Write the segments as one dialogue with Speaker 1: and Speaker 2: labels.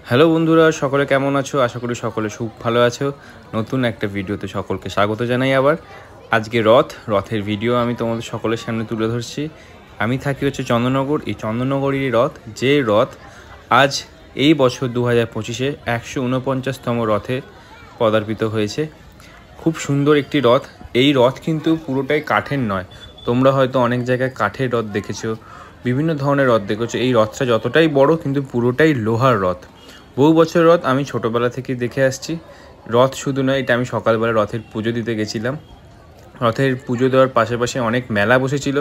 Speaker 1: Hello বন্ধুরা, সকলে কেমন আছো? আশা করি সকলে খুব ভালো আছো। নতুন একটা ভিডিওতে সকলকে স্বাগত জানাই। আবার আজকে রথের ভিডিও আমি তোমাদের সকলের সামনে তুলে ধরছি। আমি থাকি হচ্ছে চন্দননগর। এই চন্দননগরেরই রথ, যে রথ আজ এই বছর 2025-এ 149তম রথে পদার্পিত হয়েছে। খুব সুন্দর একটি রথ। এই রথ কিন্তু পুরোটাই কাঠের নয়। তোমরা হয়তো অনেক জায়গায় কাঠের রথ দেখেছো, বিভিন্ন ধরনের রথ দেখেছো। এই রথটা যতটাই বড় কিন্তু পুরোটাই লোহার রথ। বহু বছর রথ আমি ছোটোবেলা থেকে দেখে আসছি। রথ শুধু নয়, এটা আমি সকালবেলা রথের পুজো দিতে গেছিলাম। রথের পুজো দেওয়ার পাশাপাশি অনেক মেলা বসেছিল।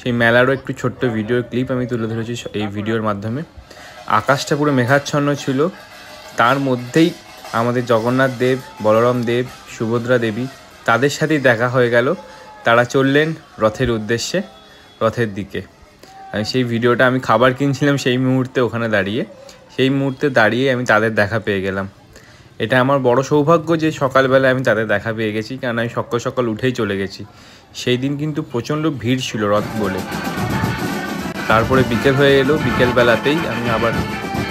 Speaker 1: সেই মেলারও একটু ছোট্ট ভিডিও ক্লিপ আমি তুলে ধরেছি এই ভিডিওর মাধ্যমে। আকাশটা পুরো মেঘাচ্ছন্ন ছিল। তার মধ্যেই আমাদের জগন্নাথ দেব, বলরাম দেব, সুভদ্রা দেবী, তাদের সাথেই দেখা হয়ে গেল। তারা চললেন রথের উদ্দেশ্যে, রথের দিকে। সেই ভিডিওটা আমি খাবার কিনছিলাম সেই মুহূর্তে, ওখানে সেই মুহূর্তে দাঁড়িয়ে আমি তাদের দেখা পেয়ে গেলাম। এটা আমার বড় সৌভাগ্য যে সকালবেলা আমি তাদের দেখা পেয়ে গেছি, কারণ আমি সকাল সকাল উঠেই চলে গেছি। সেই দিন কিন্তু প্রচণ্ড ভিড় ছিল রথ বলে। তারপরে বিকেল হয়ে এলো। বিকেলবেলাতেই আমি আবার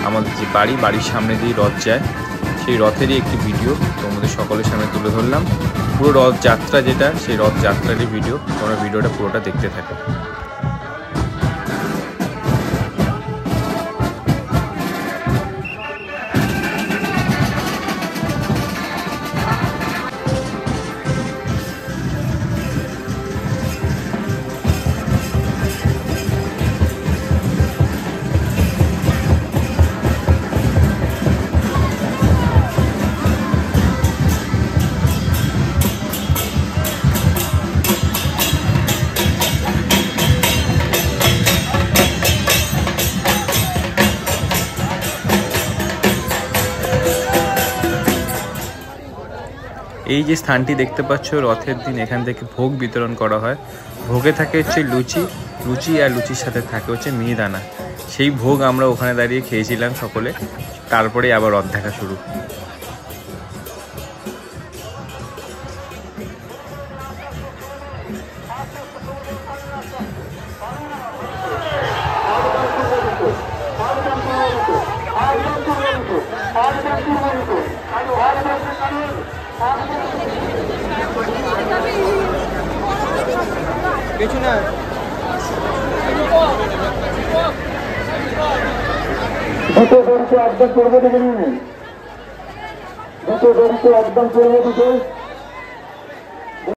Speaker 1: আমাদের যে বাড়ির সামনে দিয়ে রথ যায়, সেই রথেরই একটি ভিডিও তোমাদের সকলের সামনে তুলে ধরলাম। পুরো রথযাত্রা যেটা, সেই রথযাত্রারই ভিডিও। তোমরা ভিডিওটা পুরোটা দেখতে থাকো। এই যে স্থানটি দেখতে পাচ্ছ, রথের দিন এখান থেকে ভোগ বিতরণ করা হয়। ভোগে থাকে হচ্ছে লুচি আর লুচির সাথে থাকে হচ্ছে মিহিদানা। সেই ভোগ আমরা ওখানে দাঁড়িয়ে খেয়েছিলাম সকলে। তারপরে আবার রথ দেখা শুরু।
Speaker 2: কিছু না দুটো দড়িতে একদম পূর্ব দিকে নিয়ে দুটো দড়িতে একদম পূর্ব দিকে